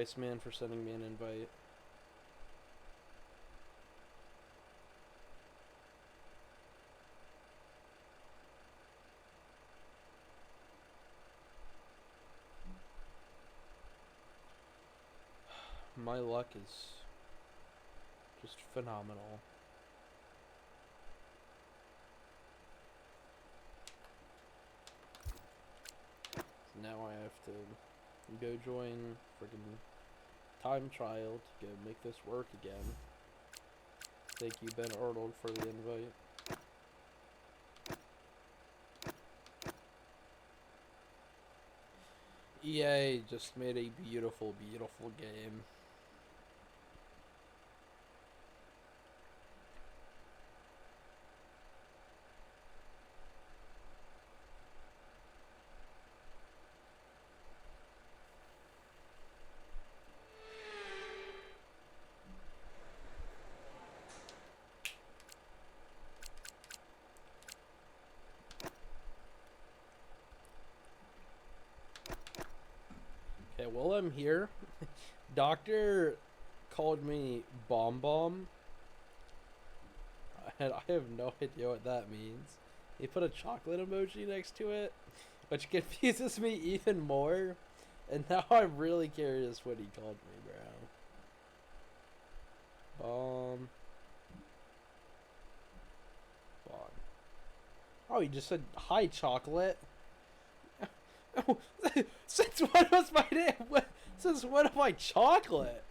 Iceman, for sending me an invite. My luck is just phenomenal. So now I have to go join friggin' time trial to go make this work again. Thank you, Ben Arnold, for the invite. EA just made a beautiful, beautiful game. Okay, while I'm here, Doctor called me Bomb Bomb, and I have no idea what that means. He put a chocolate emoji next to it, which confuses me even more, and now I'm really curious what he called me, bro. Bomb. Oh, he just said, hi, chocolate. Oh, since when was my name? Since when am I chocolate?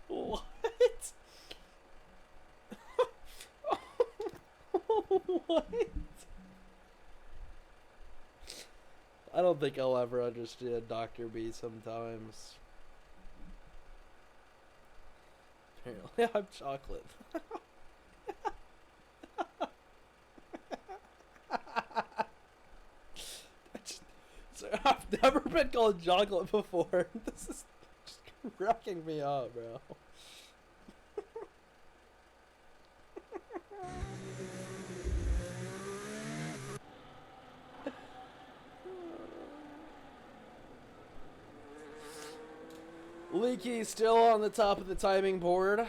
What? What? I don't think I'll ever understand Dr. B sometimes. Apparently I'm chocolate. I've never been called chocolate before. This is just wrecking me up, bro. Leaky still on the top of the timing board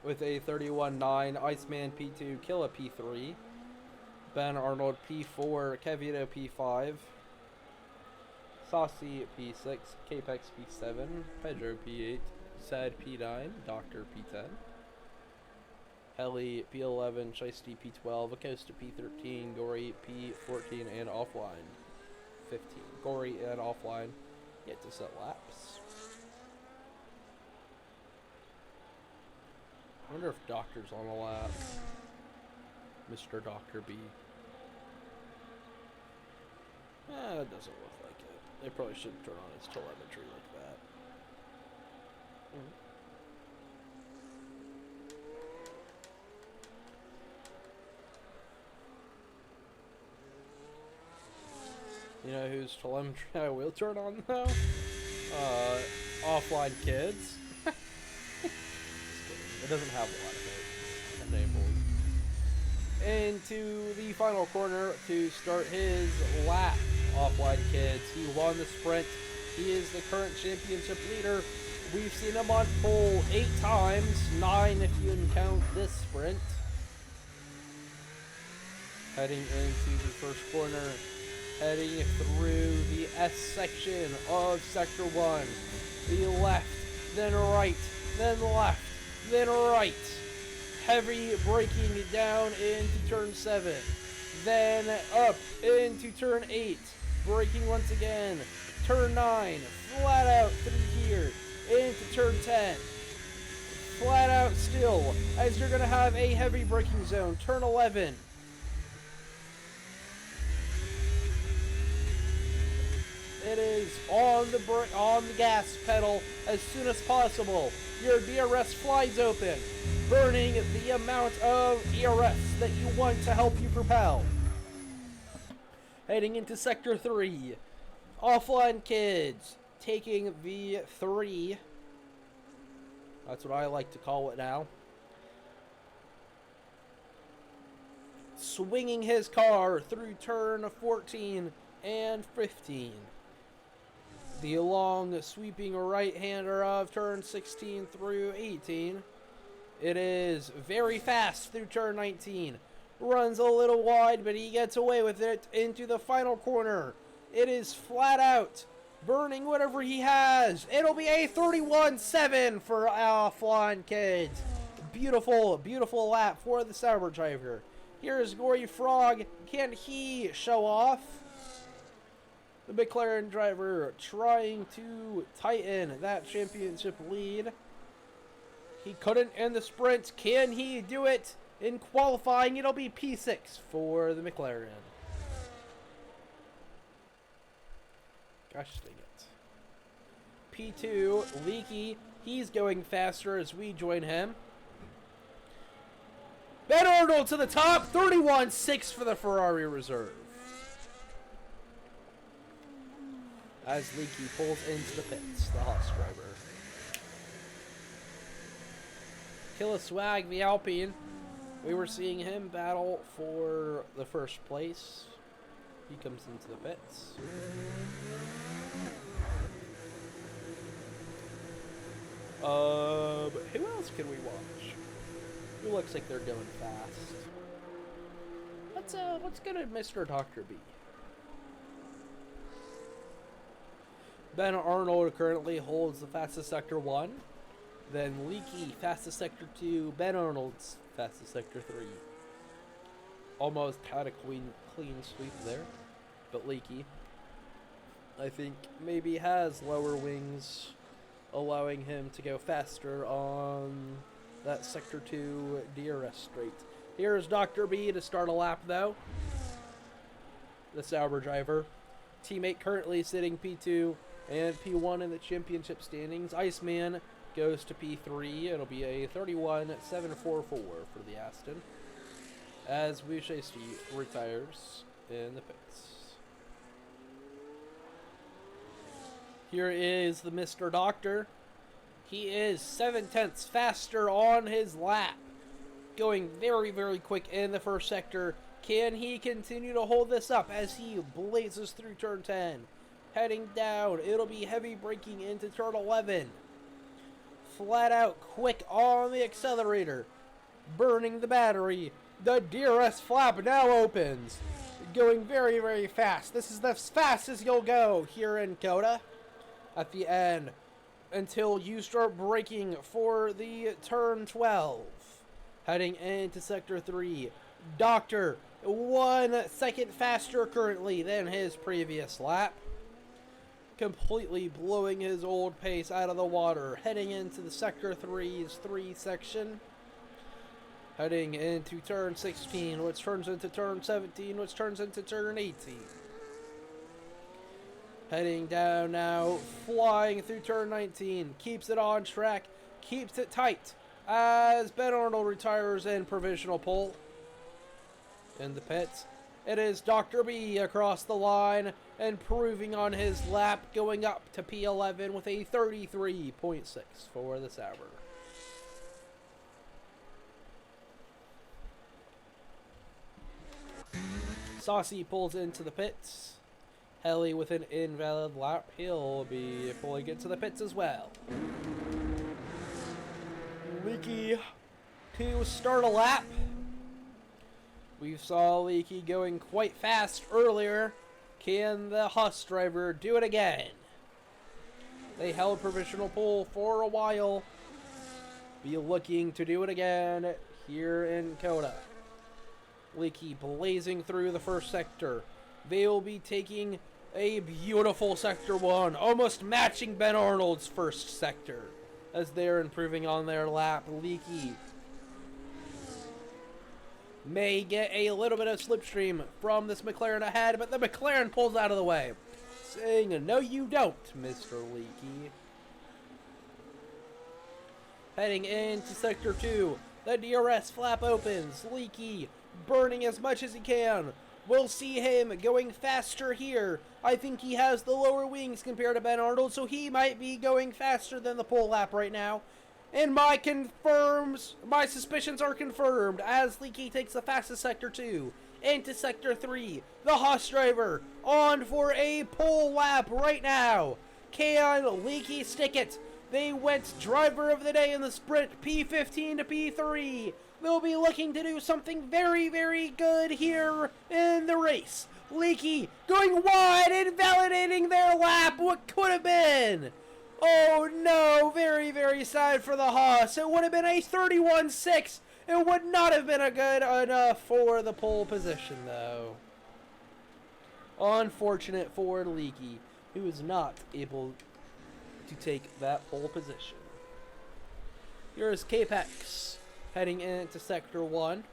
with a 31.9. Iceman P2, Killa P3, Ben Arnold P4, Kevito P5, Saucy P6, Capex P7, Pedro P8, Sad P9, Doctor P10, Heli P11, Shiesty P12, Acosta P13, Gory P14, and Offline 15. Gory and Offline yet to set laps. I wonder if Doctor's on a lap. Mr. Dr. B. That doesn't look like it. They probably shouldn't turn on its telemetry like that. You know whose telemetry I will turn on though? Offline Kids. It doesn't have a lot of it enabled. Into the final corner to start his lap. Offline Kids. He won the sprint. He is the current championship leader. We've seen him on pole 8 times, 9 if you can count this sprint. Heading into the first corner, heading through the S section of Sector 1. The left, then right, then left, then right. Heavy braking down into turn 7. Then up into turn 8. Braking once again. Turn 9. Flat out through here. Into turn 10. Flat out still. As you're going to have a heavy braking zone. Turn 11. It is on the gas pedal as soon as possible. Your DRS flies open, burning the amount of ERS that you want to help you propel. Heading into Sector 3. Offline Kids taking V3. That's what I like to call it now. swinging his car through turn 14 and 15. The long sweeping right-hander of turn 16 through 18. It is very fast through turn 19. Runs a little wide, but he gets away with it into the final corner. It is flat out, burning whatever he has. It'll be a 31-7 for F1 Kids. Beautiful, beautiful lap for the Sauber driver. Here's Gory Frog. Can he show off? The McLaren driver trying to tighten that championship lead. He couldn't in the sprint. Can he do it in qualifying? It'll be P6 for the McLaren. Gosh dang it. P2, Leaky. He's going faster as we join him. Ben Arnold to the top. 31-6 for the Ferrari reserve. As Leaky pulls into the pits, the Haas driver. Killa Swag, the Alpine. We were seeing him battle for the first place. He comes into the pits. Who else can we watch? Who looks like they're going fast? Let's go to Mr. Dr. B. Ben Arnold currently holds the fastest sector 1. Then Leaky, fastest sector 2. Ben Arnold's fastest sector 3. Almost had a clean sweep there. But Leaky, I think, maybe has lower wings, allowing him to go faster on that sector 2 DRS straight. Here's Dr. B to start a lap, though. The Sauber driver. Teammate currently sitting P2 and P1 in the championship standings. Iceman goes to P3. It'll be a 31-744 for the Aston, as Boucher retires in the pits. Here is the Mr. Doctor. He is 7/10 faster on his lap, going very, very quick in the first sector. Can he continue to hold this up as he blazes through turn 10? Heading down, it'll be heavy braking into turn 11. Flat out quick on the accelerator, burning the battery. The DRS flap now opens, going very, very fast. This is the fastest you'll go here in COTA at the end until you start braking for the turn 12. Heading into sector 3. Doctor, 1 second faster currently than his previous lap. Completely blowing his old pace out of the water. Heading into the sector 3's 3 section. Heading into turn 16, which turns into turn 17, which turns into turn 18. Heading down now, flying through turn 19. Keeps it on track, keeps it tight as Ben Arnold retires in provisional pole. In the pits, it is Dr. B across the line, improving on his lap, going up to P11 with a 33.6 for the Sauber. Saucy pulls into the pits. Helly with an invalid lap. He'll be pulling into the pits as well. Leaky to start a lap. We saw Leaky going quite fast earlier. Can the Haas driver do it again? They held provisional pole for a while. Be looking to do it again here in COTA. Leaky blazing through the first sector. They'll be taking a beautiful sector 1, almost matching Ben Arnold's first sector as they're improving on their lap. Leaky may get a little bit of slipstream from this McLaren ahead, but the McLaren pulls out of the way, saying, "No, you don't, Mr. Leaky." Heading into sector 2, the DRS flap opens. Leaky burning as much as he can. We'll see him going faster here. I think he has the lower wings compared to Ben Arnold, so he might be going faster than the pole lap right now. And my suspicions are confirmed as Leaky takes the fastest sector 2. into Sector 3. The Haas driver on for a pole lap right now. Can Leaky stick it? They went driver of the day in the sprint, P15 to P3. They'll be looking to do something very, very good here in the race. Leaky going wide, invalidating their lap. What could have been? Oh no, very, very sad for the Haas. It would have been a 31-6. It would not have been a good enough for the pole position, though. Unfortunate for Leaky, who was not able to take that pole position. Here's Capex heading into Sector 1.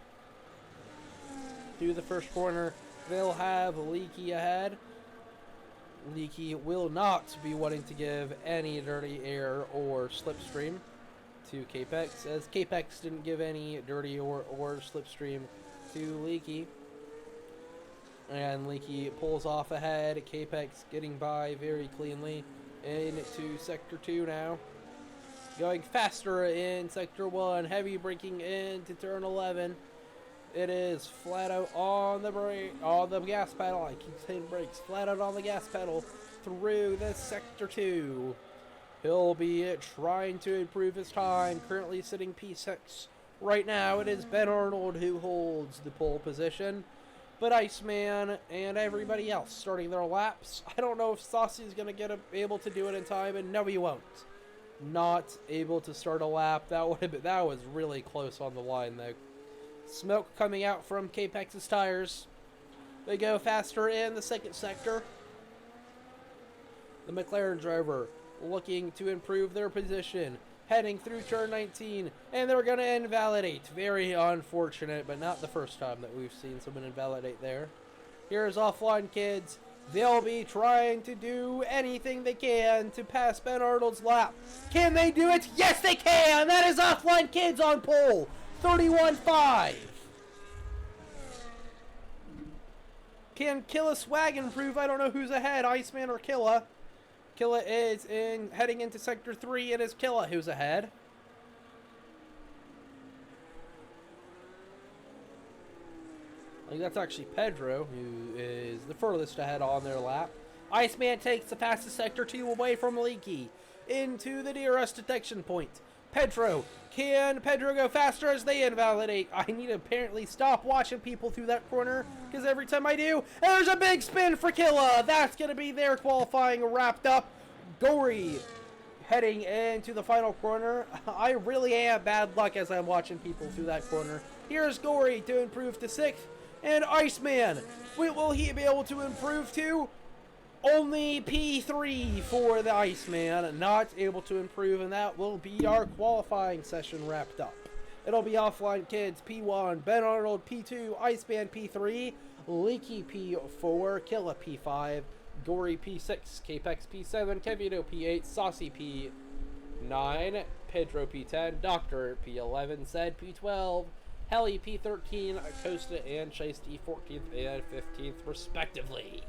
Through the first corner, they'll have Leaky ahead. Leaky will not be wanting to give any dirty air or slipstream to Capex, as Capex didn't give any dirty or slipstream to Leaky. And Leaky pulls off ahead, Capex getting by very cleanly into Sector 2 now. Going faster in Sector 1, heavy braking into turn 11. It is flat out on the gas pedal. I keep saying brakes. Flat out on the gas pedal through this Sector 2. He'll be trying to improve his time. Currently sitting P6. Right now, it is Ben Arnold who holds the pole position. But Iceman and everybody else starting their laps. I don't know if Saucy's going to able to do it in time, and no, he won't. Not able to start a lap. That was really close on the line, though. Smoke coming out from Capex's tires. They go faster in the second sector. The McLaren driver looking to improve their position, heading through turn 19, and they're going to invalidate. Very unfortunate, but not the first time that we've seen someone invalidate there. Here's Offline Kids. They'll be trying to do anything they can to pass Ben Arnold's lap. Can they do it? Yes, they can! That is Offline Kids on pole. 31-5. Can Killa Swag improve? I don't know who's ahead, Iceman or Killa. Killa is heading into Sector 3. It is Killa who's ahead. I think that's actually Pedro, who is the furthest ahead on their lap. Iceman takes the fastest Sector 2 away from Leaky into the DRS detection point. Pedro, can Pedro go faster as they invalidate? I need to apparently stop watching people through that corner, because every time I do, and there's a big spin for Killa. That's going to be their qualifying wrapped up. Gory heading into the final corner. I really am bad luck as I'm watching people through that corner. Here's Gory to improve to 6th. And Iceman, will he be able to improve to? Only P3 for the Iceman, not able to improve, and that will be our qualifying session wrapped up. It'll be Offline Kids P1, Ben Arnold P2, Iceman P3, Leaky P4, Killa P5, Gory P6, Capex P7, Kevito P8, Saucy P9, Pedro P10, Doctor P11, Zed P12, Heli P13, Acosta and Shiesty 14th and 15th respectively.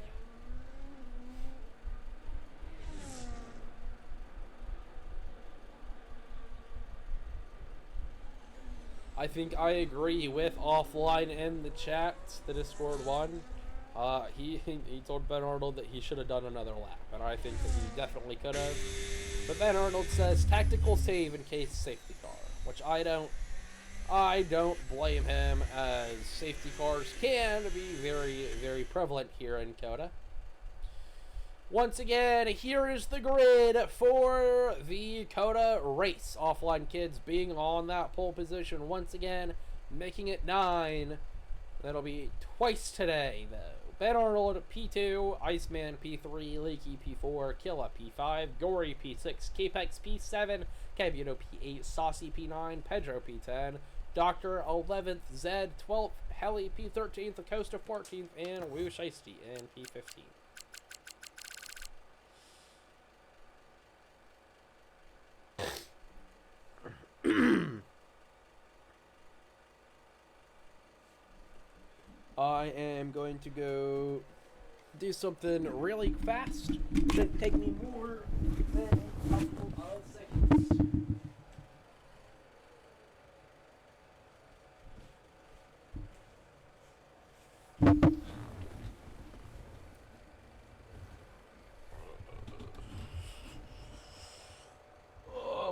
I think I agree with Offline in the chat, the Discord one. He told Ben Arnold that he should have done another lap, and I think that he definitely could have. But Ben Arnold says tactical save in case safety car, which I don't blame him, as safety cars can be very, very prevalent here in COTA. Once again, here is the grid for the COTA race. Offline Kids being on that pole position once again, making it 9. That'll be twice today, though. Ben Arnold P2, Iceman P3, Leaky P4, Killa P5, Gory P6, Capex P7, Kevito P8, Saucy P9, Pedro P10, Doctor 11th, Zed 12th, Heli P13th, Acosta 14th, and Wu Shiesty in P15. I am going to go do something really fast. Shouldn't take me more than a couple of seconds.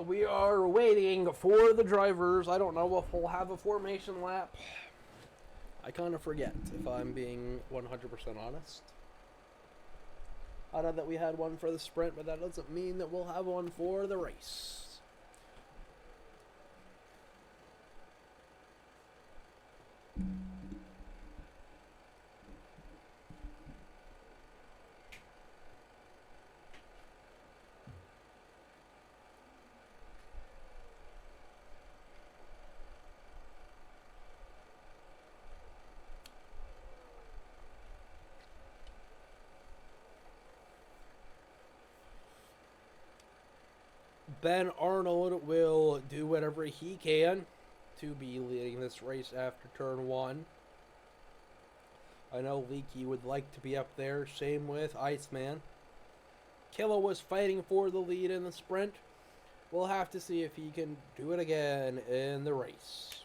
we are waiting for the drivers. I don't know if we'll have a formation lap. I kind of forget, if I'm being 100% honest. I know that we had one for the sprint, but that doesn't mean that we'll have one for the race. Ben Arnold will do whatever he can to be leading this race after turn 1. I know Leaky would like to be up there. Same with Iceman. Killa was fighting for the lead in the sprint. We'll have to see if he can do it again in the race.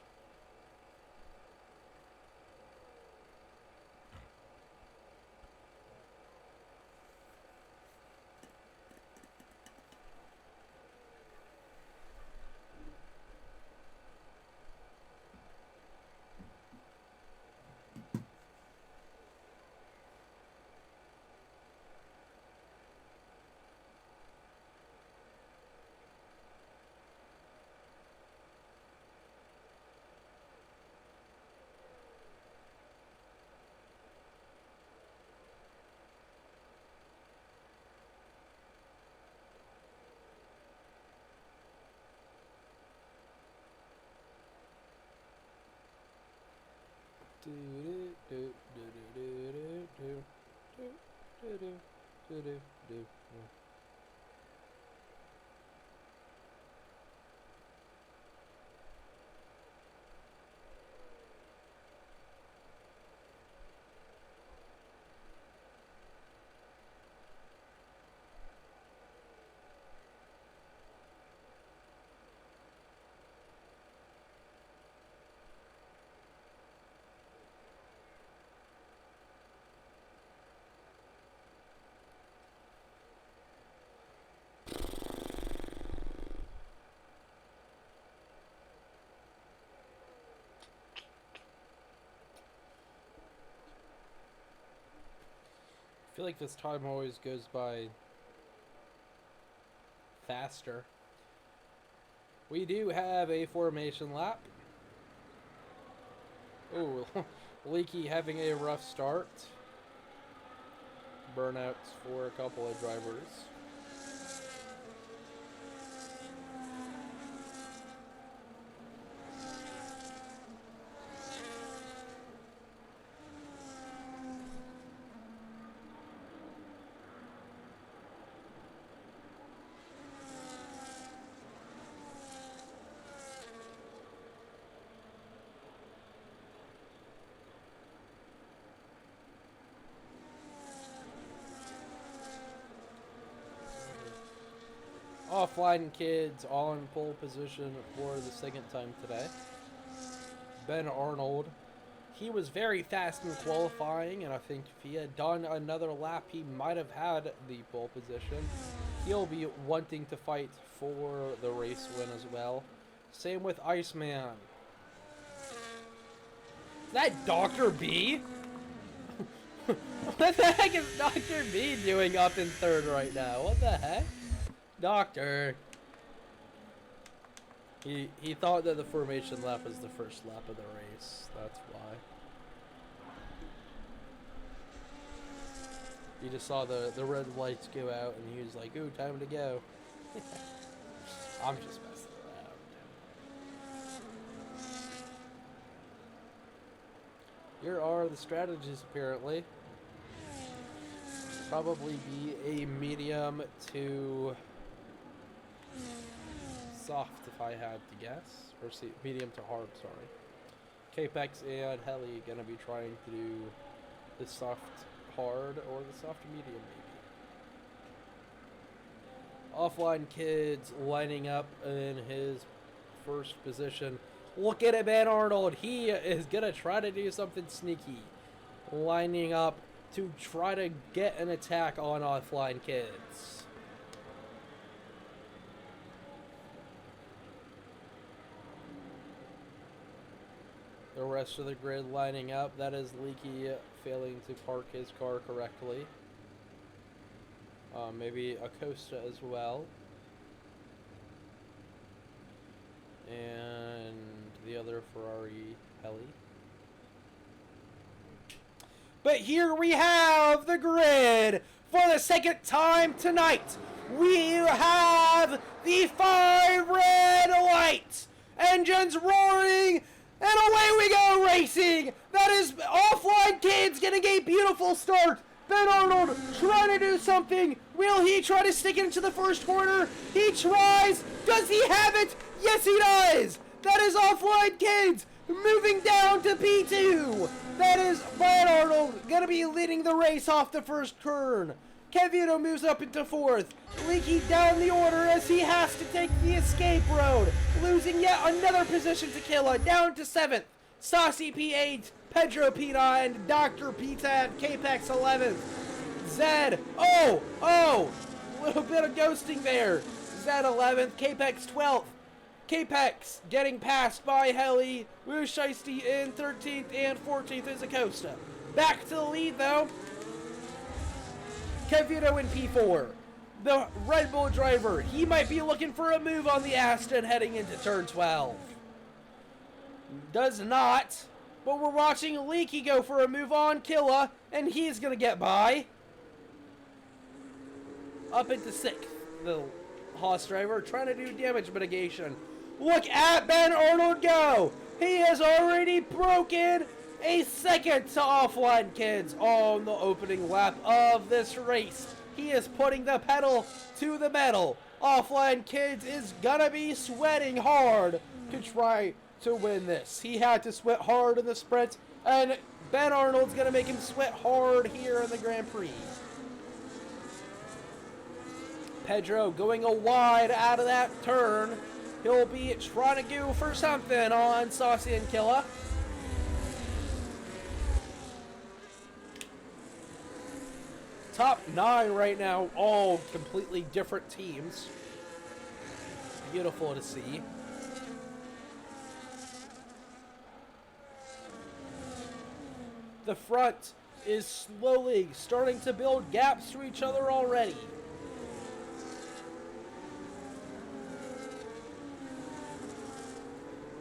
I feel like this time always goes by faster. We do have a formation lap. Ooh, Leaky having a rough start. Burnouts for a couple of drivers. Offline kids all in pole position for the second time today. Ben Arnold, he was very fast in qualifying, and I think if he had done another lap, he might have had the pole position. He'll be wanting to fight for the race win as well. Same with Iceman. Is that Dr. B? What the heck is Dr. B doing up in third right now? What the heck? Doctor. He thought that the formation lap was the first lap of the race. That's why. He just saw the red lights go out and he was like, ooh, time to go. I'm just messing around. Here are the strategies apparently. Probably be a medium to soft if I had to guess, or medium to hard, sorry. Capex and Heli gonna be trying to do the soft hard or the soft medium maybe. Offline kids lining up in his first position. Look at it, Ben Arnold. He is gonna try to do something sneaky, lining up to try to get an attack on offline kids. rest of the grid lining up. That is Leaky failing to park his car correctly. Maybe a Costa as well. And the other Ferrari heli. But here we have the grid for the second time tonight. We have the 5 red lights, engines roaring, and away we go racing. That is Offline Kids getting a beautiful start. Ben Arnold trying to do something. Will he try to stick it into the first corner? He tries. Does he have it? Yes, he does. That is Offline Kids moving down to P2. That is Ben Arnold going to be leading the race off the first turn. Kevino moves up into 4th. Leaky down the order as he has to take the escape road. Losing yet another position to Killa. Down to 7th. Saucy P8. Pedro P9. Dr. P10. Capex 11th. Zed. Oh! Little bit of ghosting there. Zed 11th. Capex 12th. Capex getting passed by Heli. Wu Shiesty in 13th and 14th is Acosta. Back to the lead though. Kevino in P4. The Red Bull driver, he might be looking for a move on the Aston heading into turn 12. Does not, but we're watching Leaky go for a move on Killa, and he's going to get by. Up into 6th, the Haas driver trying to do damage mitigation. Look at Ben Arnold go! He has already broken a second to Offline Kids on the opening lap of this race. He is putting the pedal to the metal. Offline Kids is gonna be sweating hard to try to win this. He had to sweat hard in the sprint, and Ben Arnold's gonna make him sweat hard here in the Grand Prix. Pedro going a wide out of that turn. He'll be trying to go for something on Saucy and Killa. Top 9 right now, all completely different teams. Beautiful to see. The front is slowly starting to build gaps to each other already.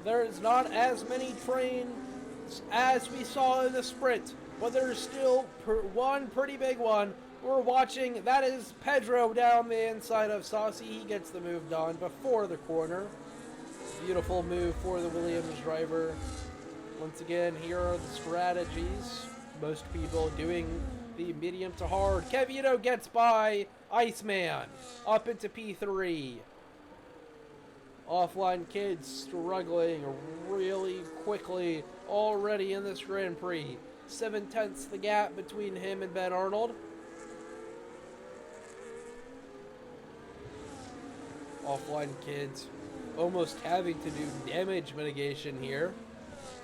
There's not as many trains as we saw in the sprint, but there's still one pretty big one we're watching. That is Pedro down the inside of Saucy. He gets the move done before the corner. Beautiful move for the Williams driver. Once again, here are the strategies. Most people doing the medium to hard. Kevino gets by Iceman up into P3. Offline Kids struggling really quickly already in this Grand Prix. 7/10 the gap between him and Ben Arnold. Offline Kids almost having to do damage mitigation here.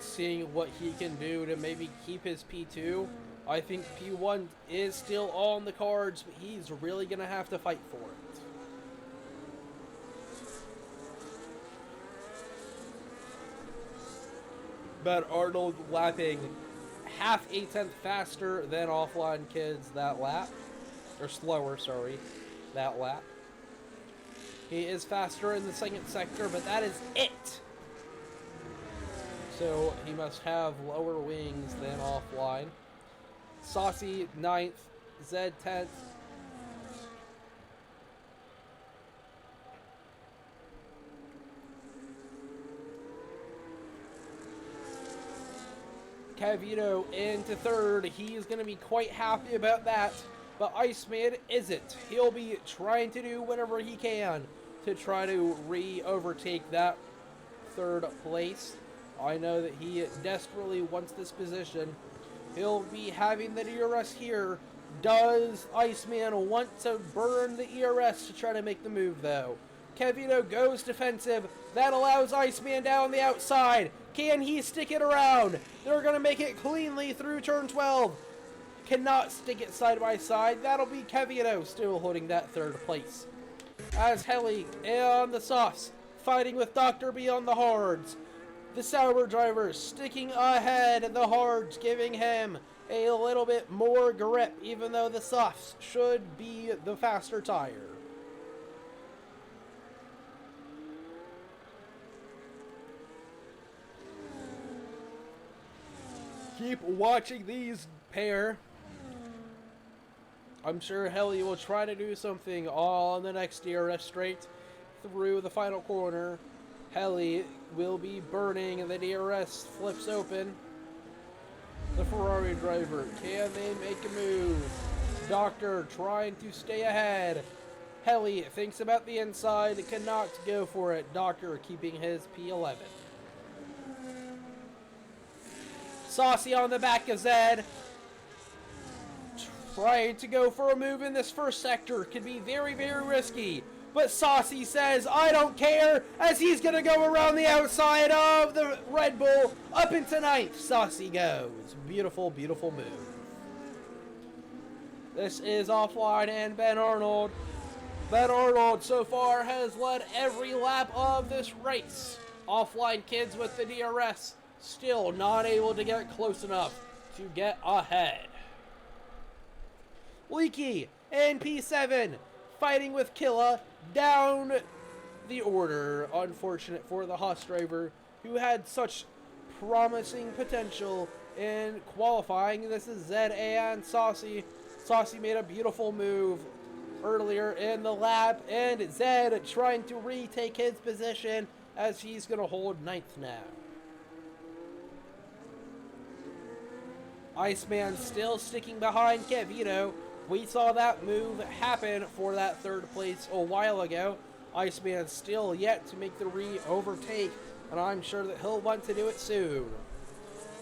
Seeing what he can do to maybe keep his P2. I think P1 is still on the cards, but he's really going to have to fight for it. But Arnold lapping half a tenth faster than Offline Kids that lap. Or slower, sorry, that lap. He is faster in the second sector, but that is it. So he must have lower wings than Offline. Saucy 9th, Zed 10th. Kevino into 3rd. He is going to be quite happy about that. But Iceman isn't. He'll be trying to do whatever he can to try to overtake that 3rd place. I know that he desperately wants this position. He'll be having the ERS here. Does Iceman want to burn the ERS to try to make the move, though? Kevino goes defensive. That allows Iceman down the outside. Can he stick it around? They're going to make it cleanly through turn 12. Cannot stick it side by side. That'll be Kevino still holding that 3rd place. As Heli on the softs, fighting with Dr. B on the hards. The Sauber driver sticking ahead, the hards giving him a little bit more grip, even though the softs should be the faster tire. Keep watching these pair. I'm sure Helly will try to do something on the next DRS straight through the final corner. Helly will be burning, the DRS flips open. The Ferrari driver, can they make a move? Doctor trying to stay ahead. Helly thinks about the inside, cannot go for it. Doctor keeping his P11. Saucy on the back of Zed. Trying to go for a move in this first sector could be very, very risky. But Saucy says, I don't care, as he's going to go around the outside of the Red Bull up into ninth. Saucy goes. Beautiful, beautiful move. This is Offline and Ben Arnold. Ben Arnold so far has led every lap of this race. Offline kids with the DRS still not able to get close enough to get ahead. Leaky and P7 fighting with Killa down the order. Unfortunate for the Haas driver who had such promising potential in qualifying. This is Zed and Saucy. Saucy made a beautiful move earlier in the lap, and Zed trying to retake his position as he's going to hold ninth now. Iceman still sticking behind Kevito. We saw that move happen for that third place a while ago. Iceman still yet to make the re-overtake, and I'm sure that he'll want to do it soon.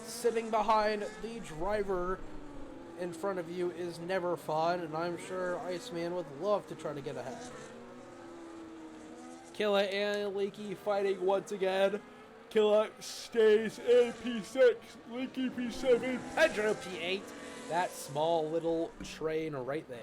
Sitting behind the driver in front of you is never fun, and I'm sure Iceman would love to try to get ahead. Killa and Leaky fighting once again. Killa stays in P6, Leaky P7, Pedro P8. That small little train right there.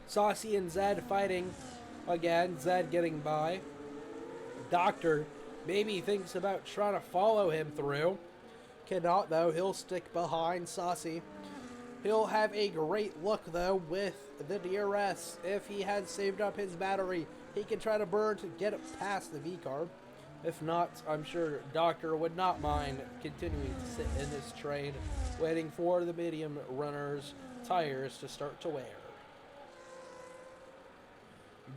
Saucy and Zed fighting again. Zed getting by. Doctor maybe thinks about trying to follow him through. Cannot though. He'll stick behind Saucy. He'll have a great look though with the DRS. If he had saved up his battery, he can try to burn to get it past the V-carb. If not, I'm sure Doctor would not mind continuing to sit in this train, waiting for the medium runners' tires to start to wear.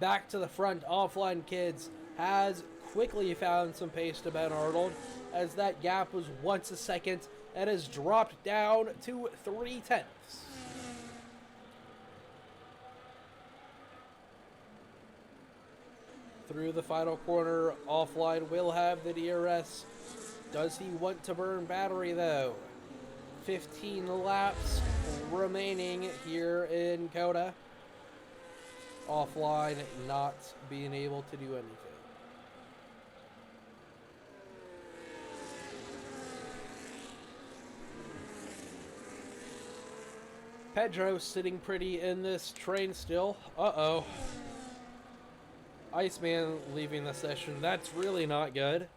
Back to the front, Offline Kids has quickly found some pace to Ben Arnold, as that gap was once a second and has dropped down to 0.3. Through the final corner, Offline will have the DRS. Does he want to burn battery though? 15 laps remaining here in COTA. Offline not being able to do anything. Pedro sitting pretty in this train still. Uh-oh. Iceman leaving the session. That's really not good.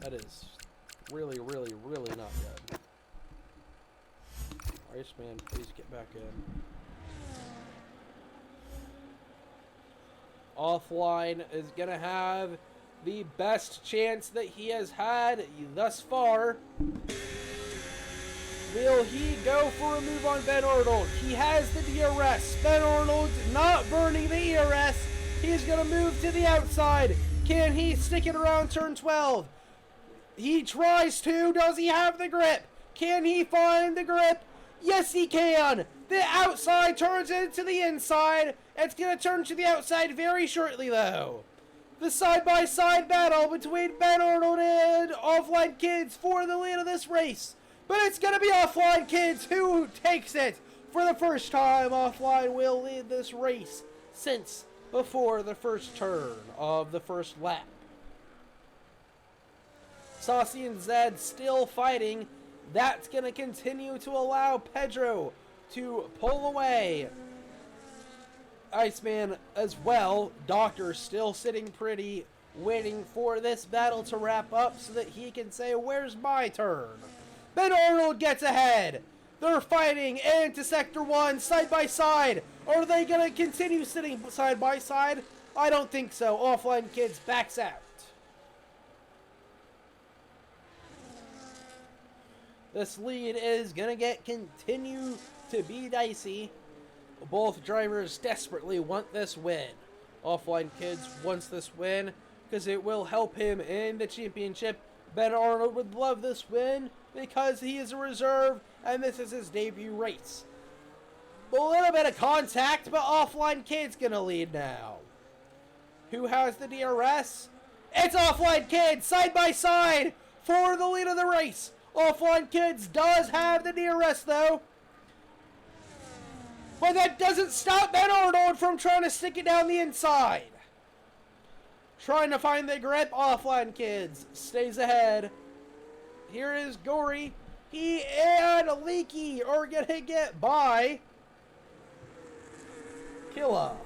That is really, really, really not good. Iceman, please get back in. Offline is going to have the best chance that he has had thus far. Will he go for a move on Ben Arnold? He has the DRS. Ben Arnold not burning the ERS. He's going to move to the outside. Can he stick it around turn 12? He tries to. Does he have the grip? Can he find the grip? Yes, he can. The outside turns into the inside. It's going to turn to the outside very shortly, though. The side-by-side battle between Ben Arnold and Offline Kids for the lead of this race. But it's going to be Offline Kids who takes it. For the first time, Offline will lead this race since before the first turn of the first lap. Saucy and Zed still fighting. That's going to continue to allow Pedro to pull away. Iceman as well. Doctor still sitting pretty, waiting for this battle to wrap up so that he can say, where's my turn? Ben Arnold gets ahead. They're fighting into Sector 1 side by side. Are they going to continue sitting side by side? I don't think so. Offline Kids backs out. This lead is going to continue to be dicey. Both drivers desperately want this win. Offline Kids wants this win because it will help him in the championship. Ben Arnold would love this win because he is a reserve and this is his debut race. A little bit of contact, but Offline Kids going to lead now. Who has the DRS? It's Offline Kids side by side for the lead of the race. Offline Kids does have the DRS though. But that doesn't stop Ben Arnold from trying to stick it down the inside. Trying to find the grip. Offline Kids stays ahead. Here is Gory. He and Leaky are going to get by Killa.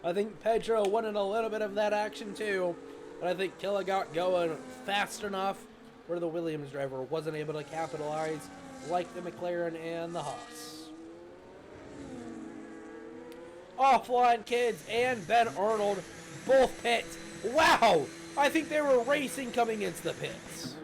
I think Pedro wanted a little bit of that action too. But I think Killa got going fast enough where the Williams driver wasn't able to capitalize like the McLaren and the Haas. Offline Kids and Ben Arnold both pit. Wow! I think they were racing coming into the pits.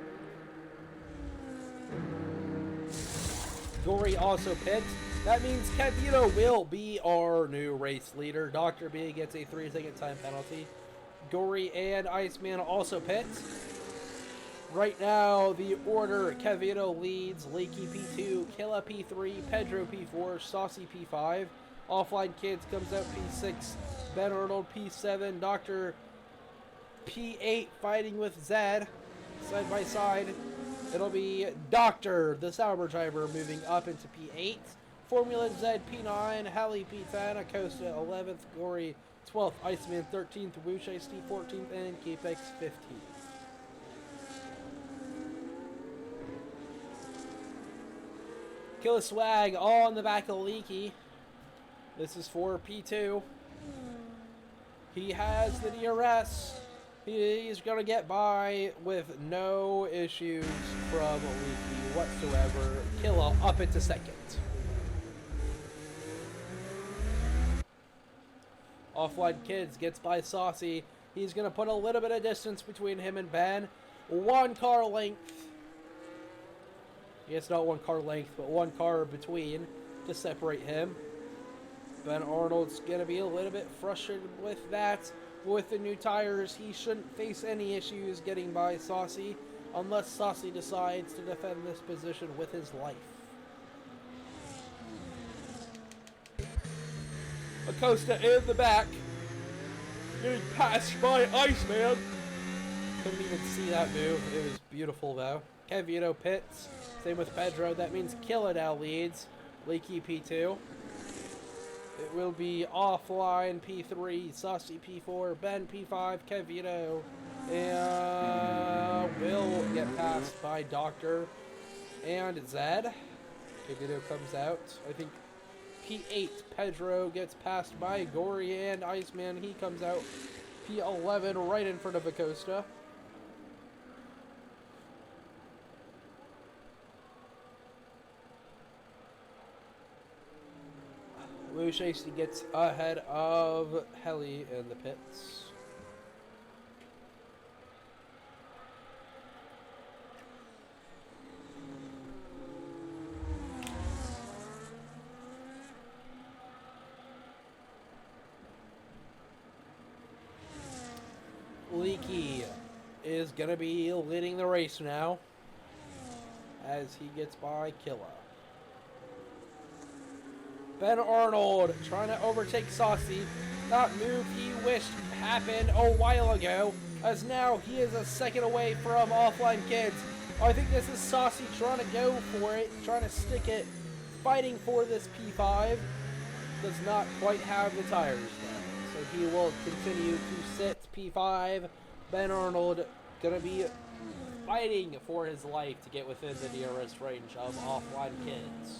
Gory also pits. That means Cavito will be our new race leader. Dr. B gets a 3-second time penalty. Gory and Iceman also pits. Right now, the order, Cavito leads, Leaky P2, Killa P3, Pedro P4, Saucy P5. Offline Kids comes out P6, Ben Arnold P7, Dr. P8 fighting with Zed, side by side. It'll be Doctor, the Sauber driver, moving up into P8. Formula Z P9, Halley P10, Acosta 11th, Gory 12th, Iceman 13th, Wushai Steve 14th, and Capex 15th. Killa Swag on the back of Leaky. This is for P2. He has the DRS. He's going to get by with no issues from Leaky whatsoever. Killa up into second. Offline Kids gets by Saucy. He's going to put a little bit of distance between him and Ben. 1 car length. Yes, not 1 car length, but 1 car between to separate him. Ben Arnold's going to be a little bit frustrated with that. With the new tires, he shouldn't face any issues getting by Saucy unless Saucy decides to defend this position with his life. Acosta in the back. Getting passed by Iceman. Couldn't even see that move. It was beautiful though. Cavito pits. Same with Pedro. That means Killa now leads. Leaky P2. It will be Offline P3, Saucy P4, Ben P5, Cavito. And will get passed by Doctor and Zed. Cavito comes out. I think P8, Pedro gets passed by Gory and Iceman. He comes out. P11 right in front of Acosta. Wushai gets ahead of Heli in the pits. Leaky is going to be leading the race now as he gets by Killa. Ben Arnold trying to overtake Saucy. That move he wished happened a while ago, as now he is a second away from Offline Kids. I think this is Saucy trying to go for it, trying to stick it, fighting for this P5. Does not quite have the tires though, so he will continue to sit P5. Ben Arnold gonna be fighting for his life to get within the DRS range of Offline Kids.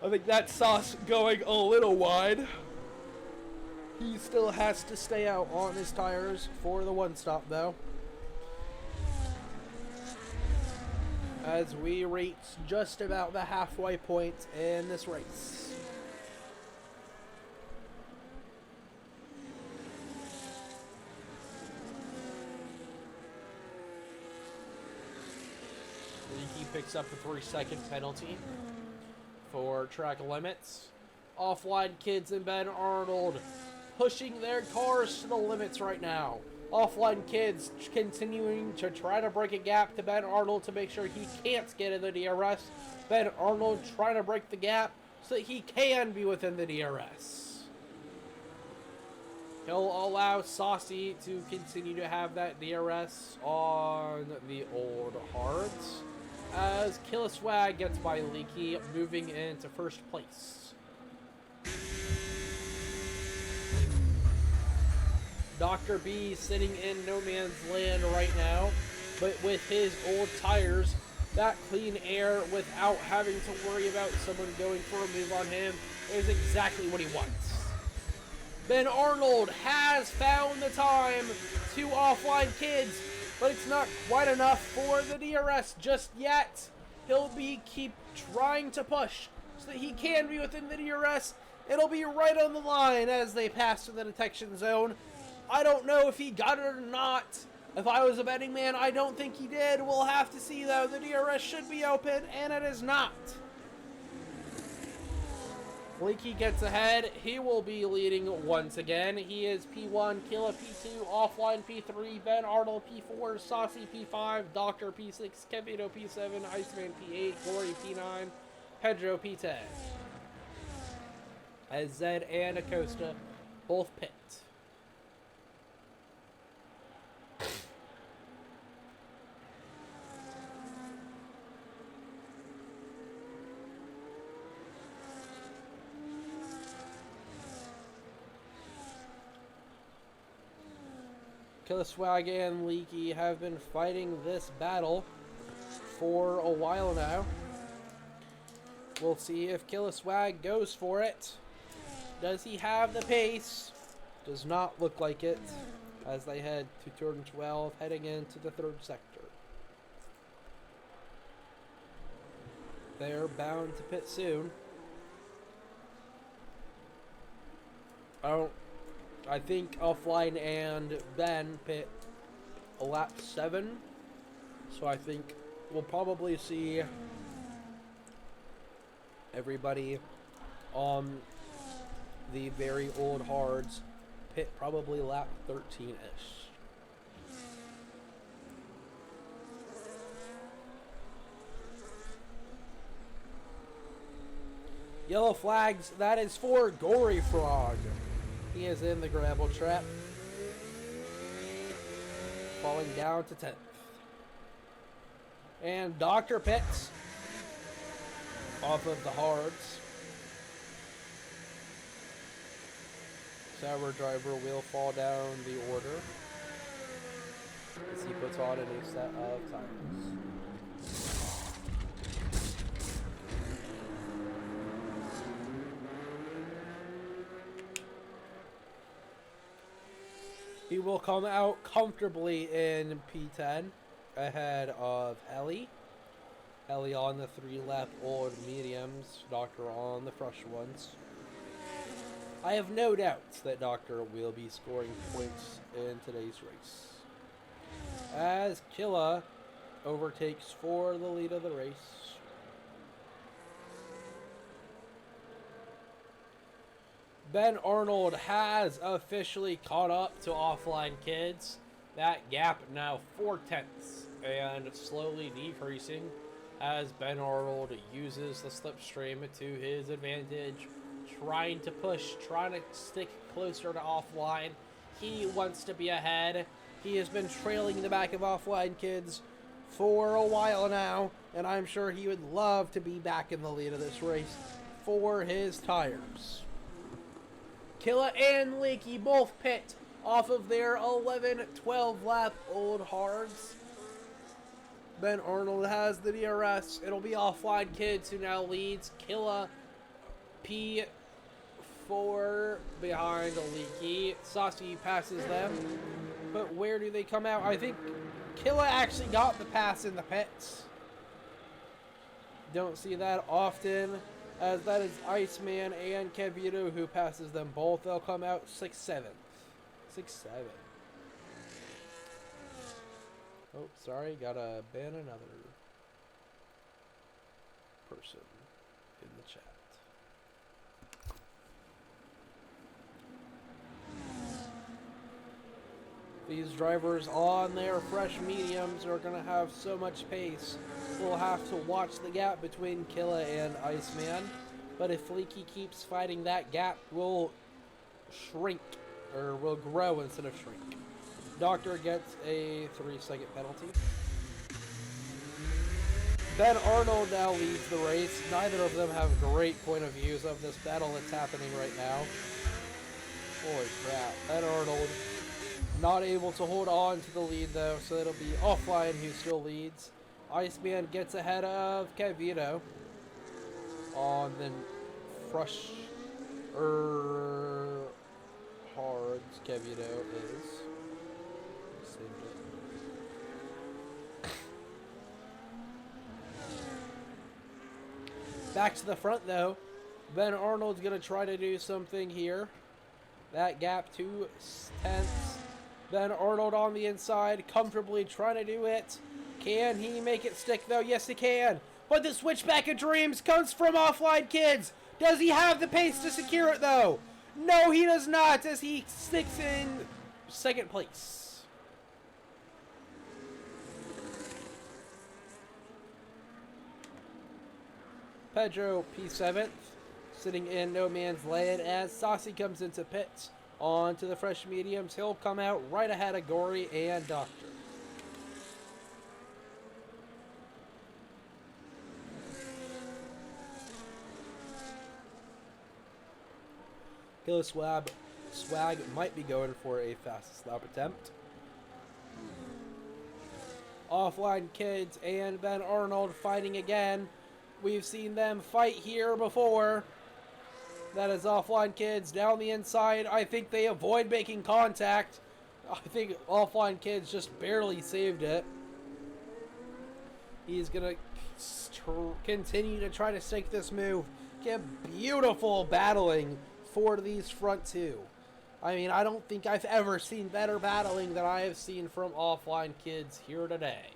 I think that's Sauce going a little wide. He still has to stay out on his tires for the one stop though. As we reach just about the halfway point in this race. Leakey picks up the 3-second penalty for track limits. Offline Kids and Ben Arnold pushing their cars to the limits right now. Offline Kids continuing to try to break a gap to Ben Arnold to make sure he can't get in the DRS. Ben Arnold trying to break the gap so that he can be within the DRS. He'll allow Saucy to continue to have that DRS on the old hards as Killiswag gets by Leakey, moving into first place. Dr. B sitting in no man's land right now, but with his old tires, that clean air without having to worry about someone going for a move on him is exactly what he wants. Ben Arnold has found the time to Offline Kids, but it's not quite enough for the DRS just yet. He'll keep trying to push so that he can be within the DRS. It'll be right on the line as they pass to the detection zone. I don't know if he got it or not. If I was a betting man, I don't think he did. We'll have to see, though. The DRS should be open, and it is not. Leakey gets ahead. He will be leading once again. He is P1, Killa P2, Offline P3, Ben Arnold P4, Saucy P5, Doctor P6, Kevito P7, Iceman P8, Glory P9, Pedro P10. As Zed and Acosta both pit. Killiswag and Leakey have been fighting this battle for a while now. We'll see if Killiswag goes for it. Does he have the pace? Does not look like it as they head to turn 12, heading into the third sector. They're bound to pit soon. I think Offline and Ben pit a lap 7. So I think we'll probably see everybody on the very old hards pit probably lap 13-ish. Yellow flags, that is for Gory Frog. He is in the gravel trap, falling down to 10th. And Dr. Pitts off of the hards. Sauer driver will fall down the order as he puts on a new set of tires. He will come out comfortably in P10 ahead of Ellie. Ellie on the 3-lap old mediums, Doctor on the fresh ones. I have no doubts that Doctor will be scoring points in today's race. As Killa overtakes for the lead of the race. Ben Arnold has officially caught up to Offline Kids. That gap now 4/10 and slowly decreasing as Ben Arnold uses the slipstream to his advantage, trying to push, trying to stick closer to Offline. He wants to be ahead. He has been trailing the back of Offline Kids for a while now, and I'm sure he would love to be back in the lead of this race for his tires. Killa and Leaky both pit off of their 11-12 lap old hards. Ben Arnold has the DRS. It'll be Offline Kids who now leads. Killa P4 behind Leaky. Saucy passes them. But where do they come out? I think Killa actually got the pass in the pits. Don't see that often, as that is Iceman and Kevito who passes them both. They'll come out 6-7. 6-7. Oh, sorry, gotta ban another person in the chat. These drivers on their fresh mediums are going to have so much pace. We'll have to watch the gap between Killa and Iceman. But if Leaky keeps fighting that gap, we'll shrink, or we'll grow instead of shrink. Doctor gets a 3-second penalty. Ben Arnold now leads the race. Neither of them have great point of views of this battle that's happening right now. Holy crap. Ben Arnold not able to hold on to the lead though, so it'll be Offline who still leads. Iceman gets ahead of Kevito on the fresh hards. Kevito is. Back to the front though. Ben Arnold's gonna try to do something here. That gap 2 tenths. Ben Arnold on the inside, comfortably trying to do it. Can he make it stick though? Yes he can. But the switchback of dreams comes from Offline Kids. Does he have the pace to secure it though? No, he does not, as he sticks in second place. Pedro P7th, sitting in no man's land as Saucy comes into pits. On to the fresh mediums. He'll come out right ahead of Gory and Doctor. Killer Swag might be going for a fastest lap attempt. Offline Kids and Ben Arnold fighting again. We've seen them fight here before. That is Offline Kids down the inside. I think they avoid making contact. I think Offline Kids just barely saved it. He's going to continue to try to stake this move. Get beautiful battling for these front two. I mean, I don't think I've ever seen better battling than I have seen from Offline Kids here today.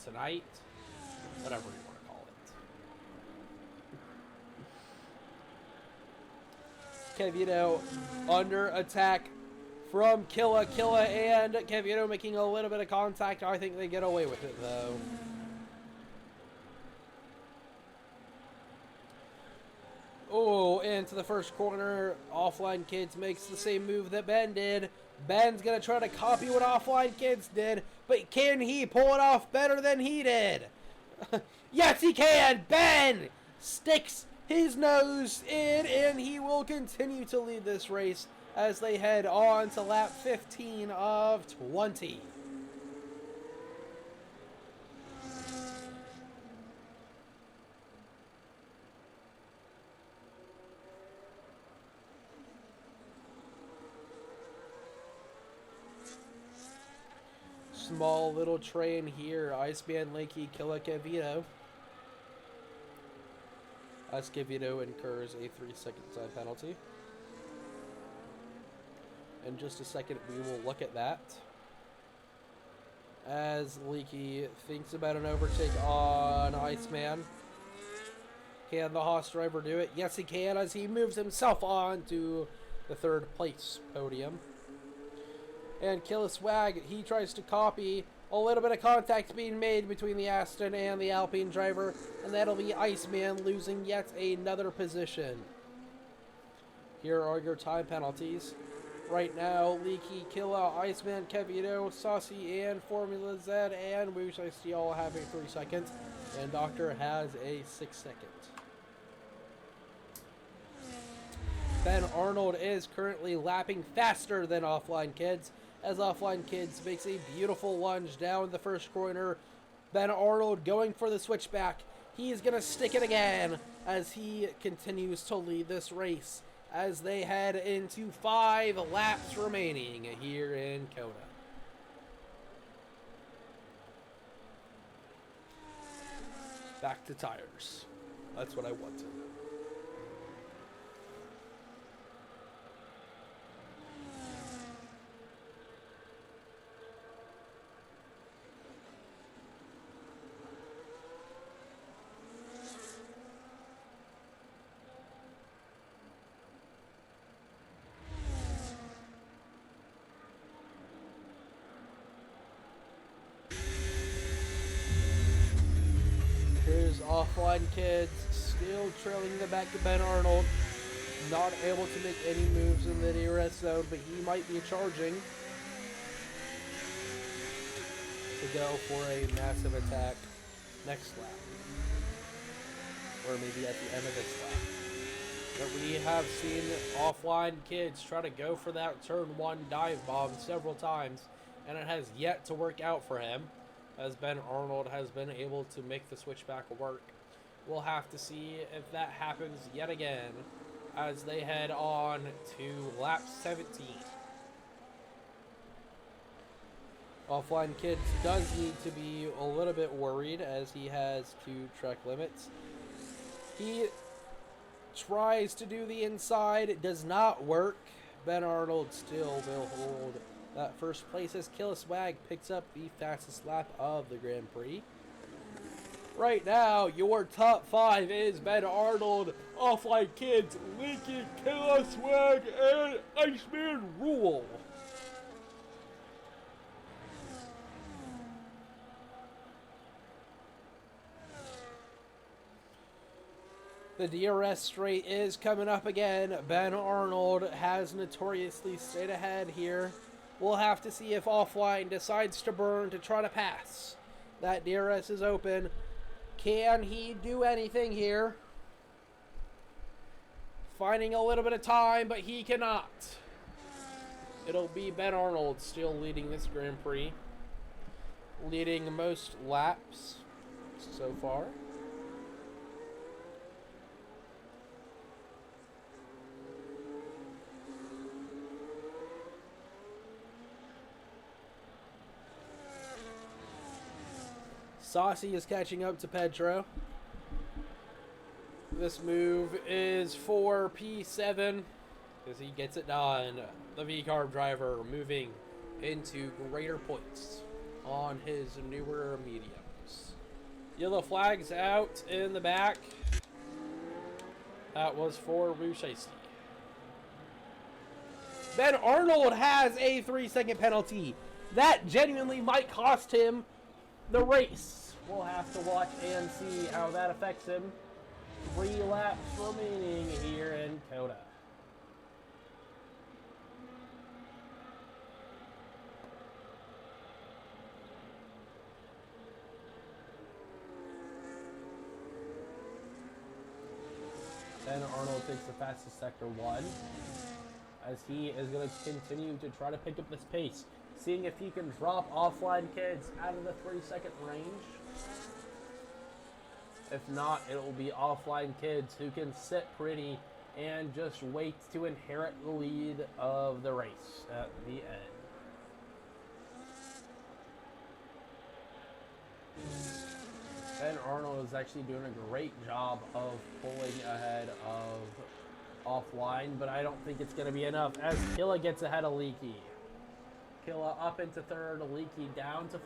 Tonight, whatever you want to call it. Kevito under attack from Killa. Killa and Kevito making a little bit of contact. I think they get away with it, though. Oh, into the first corner. Offline Kids makes the same move that Ben did. Ben's going to try to copy what Offline Kids did, but can he pull it off better than he did? Yes, he can! Ben sticks his nose in, and he will continue to lead this race as they head on to lap 15 of 20. Small little train here. Iceman, Lanky, Killa, Kevito. As Kevito incurs a 3-second time penalty. In just a second, we will look at that. As Leaky thinks about an overtake on Iceman. Can the Haas driver do it? Yes, he can, as he moves himself on to the third place podium. And Killa Swag, he tries to copy. A little bit of contact being made between the Aston and the Alpine driver, and that'll be Iceman losing yet another position. Here are your time penalties. Right now, Leaky, Killa, Iceman, Kevito, Saucy, and Formula Z, and Moose I see all having 3 seconds, and Doctor has a 6 second. Ben Arnold is currently lapping faster than Offline Kids, as Offline Kids makes a beautiful lunge down the first corner. Ben Arnold going for the switchback. He's going to stick it again as he continues to lead this race as they head into 5 laps remaining here in COTA. Back to tires. That's what I wanted. Here's Offline Kids, still trailing the back of Ben Arnold. Not able to make any moves in the DRS zone, but he might be charging to go for a massive attack next lap. Or maybe at the end of this lap. But we have seen Offline Kids try to go for that turn 1 dive bomb several times, and it has yet to work out for him, as Ben Arnold has been able to make the switchback work. We'll have to see if that happens yet again as they head on to lap 17. Offline Kids does need to be a little bit worried as he has 2 track limits. He tries to do the inside, it does not work. Ben Arnold still will hold that first place as Killiswag picks up the fastest lap of the Grand Prix. Right now, your top 5 is Ben Arnold, Offline Kids, Lincoln, Killiswag, and Iceman Rule. The DRS straight is coming up again. Ben Arnold has notoriously stayed ahead here. We'll have to see if Offline decides to burn to try to pass. That DRS is open. Can he do anything here? Finding a little bit of time, but he cannot. It'll be Ben Arnold still leading this Grand Prix. Leading most laps so far. Saucy is catching up to Pedro. This move is for P7 as he gets it done. The V-Carb driver moving into greater points on his newer mediums. Yellow flags out in the back. That was for Rushaisty. Ben Arnold has a 3-second penalty. That genuinely might cost him the race. We'll have to watch and see how that affects him. 3 laps remaining here in COTA. Ben Arnold takes the fastest sector 1 as he is going to continue to try to pick up this pace, seeing if he can drop Offline Kids out of the 3-second range. If not, it will be Offline Kids who can sit pretty and just wait to inherit the lead of the race at the end. Ben Arnold is actually doing a great job of pulling ahead of Offline, but I don't think it's going to be enough as Killa gets ahead of Leaky. Killa up into 3rd, Leaky down to 4th.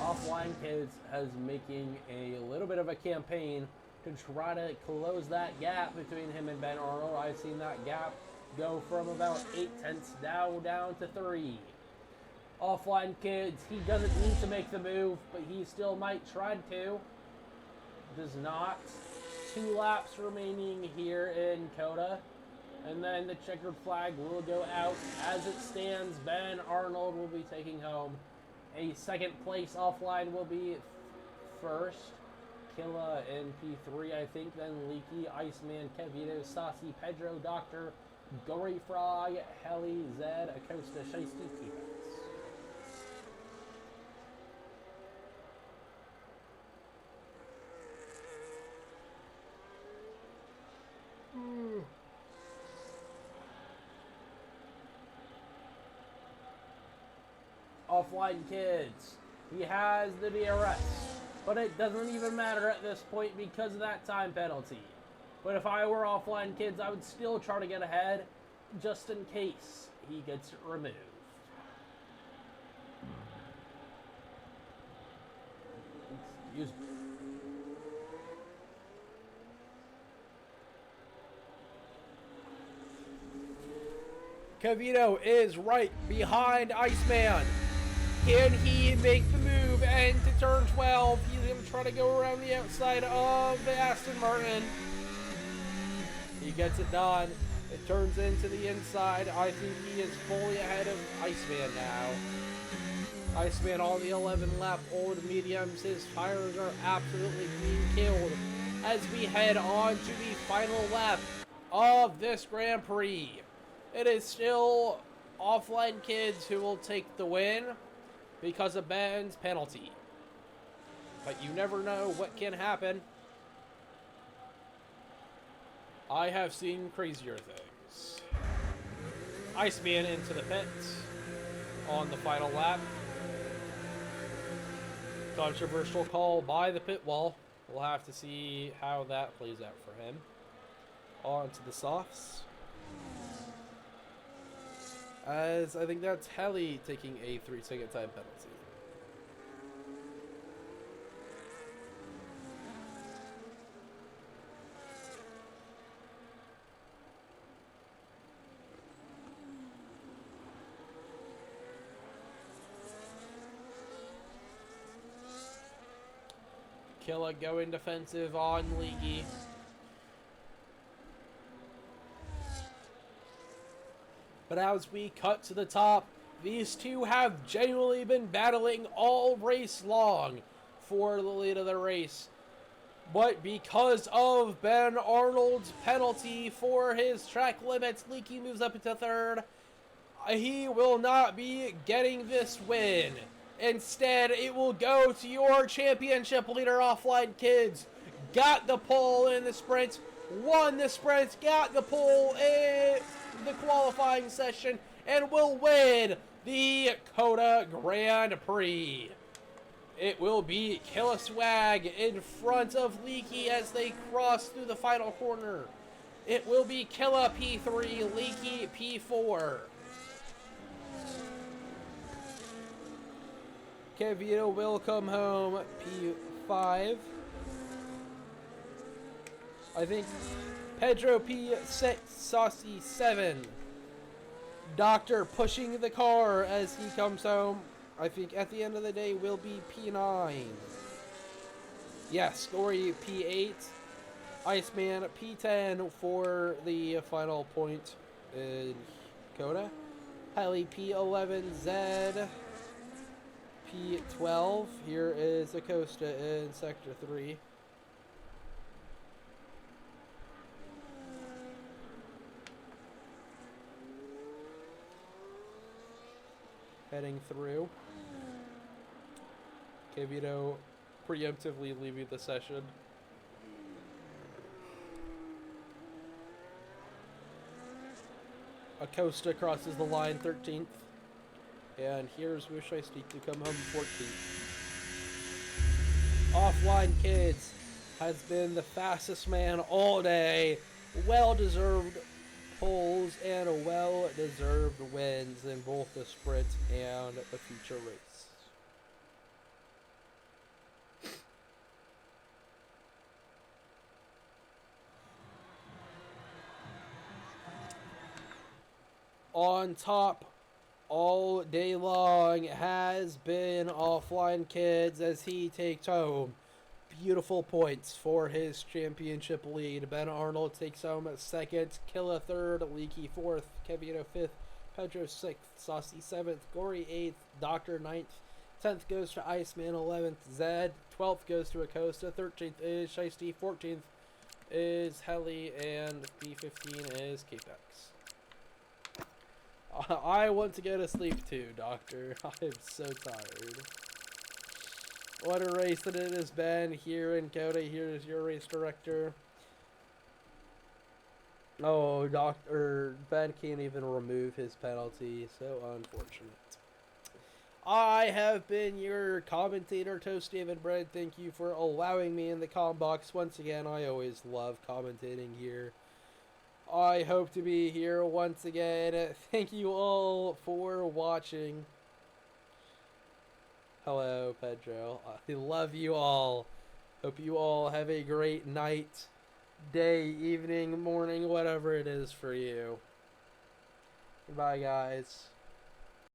Offline Kids has making a little bit of a campaign to try to close that gap between him and Ben Arnold. I've seen that gap go from about 0.8 down to 3. Offline Kids, he doesn't need to make the move, but he still might try to. Does not. 2 laps remaining here in COTA And then the checkered flag will go out. As it stands, Ben Arnold will be taking home a second place. Offline will be first. Killa in P3, I think. Then Leaky, Iceman, Kevito, Sassi, Pedro, Doctor, Gory Frog, Heli, Zed, Acosta, Shiesty, Keepers. Offline kids. He has the DRS. But it doesn't even matter at this point because of that time penalty. But if I were offline kids, I would still try to get ahead just in case he gets removed. Excuse me. Kevito is right behind Iceman. Can he make the move into turn 12? He's going to try to go around the outside of the Aston Martin. He gets it done. It turns into the inside. I think he is fully ahead of Iceman now. Iceman on the 11 lap old mediums. His tires are absolutely being killed as we head on to the final lap of this Grand Prix. It is still offline kids who will take the win because of Ben's penalty. But you never know what can happen. I have seen crazier things. Iceman into the pits on the final lap. Controversial call by the pit wall. We'll have to see how that plays out for him. On to the softs. As I think that's Heli taking a 3-second time penalty. Killa going defensive on Leaky. But as we cut to the top, these two have genuinely been battling all race long for the lead of the race. But because of Ben Arnold's penalty for his track limits, Leaky moves up into third. He will not be getting this win. Instead, it will go to your championship leader, Offline Kids. Got the pole in the sprint, won the sprint, got the pole in the qualifying session, and will win the COTA Grand Prix. It will be Killa Swag in front of Leaky as they cross through the final corner. It will be Killa P3, Leaky P4. Kevito will come home P5. I think Pedro P6, Saucy 7. Doctor pushing the car as he comes home. I think at the end of the day will be P9. Yes, Gory P8. Iceman P10 for the final point in COTA. Heli P11, Zed P12. Here is Acosta in Sector 3. Heading through. Kevito preemptively leaving the session. Acosta crosses the line 13th. And here's Wushai-Steak to come home 14th. Offline Kids has been the fastest man all day. Well-deserved poles and well-deserved wins in both the sprint and the feature race. On top all day long has been Offline Kids as he takes home beautiful points for his championship lead. Ben Arnold takes home second, Killa third, Leaky fourth, Kevino fifth, Pedro sixth, Saucy seventh, Gory eighth, Doctor ninth, 10th goes to Iceman, 11th Zed, 12th goes to Acosta, 13th is Shiesty, 14th is Heli, and P15 is Capex. I want to go to sleep too, Doctor. I'm so tired. What a race that it has been here in COTA. Here's your race director. Oh, Ben can't even remove his penalty. So unfortunate. I have been your commentator, Toast David Bread. Thank you for allowing me in the comm box. Once again, I always love commentating here. I hope to be here once again. Thank you all for watching. Hello, Pedro. I love you all. Hope you all have a great night, day, evening, morning, whatever it is for you. Goodbye, guys.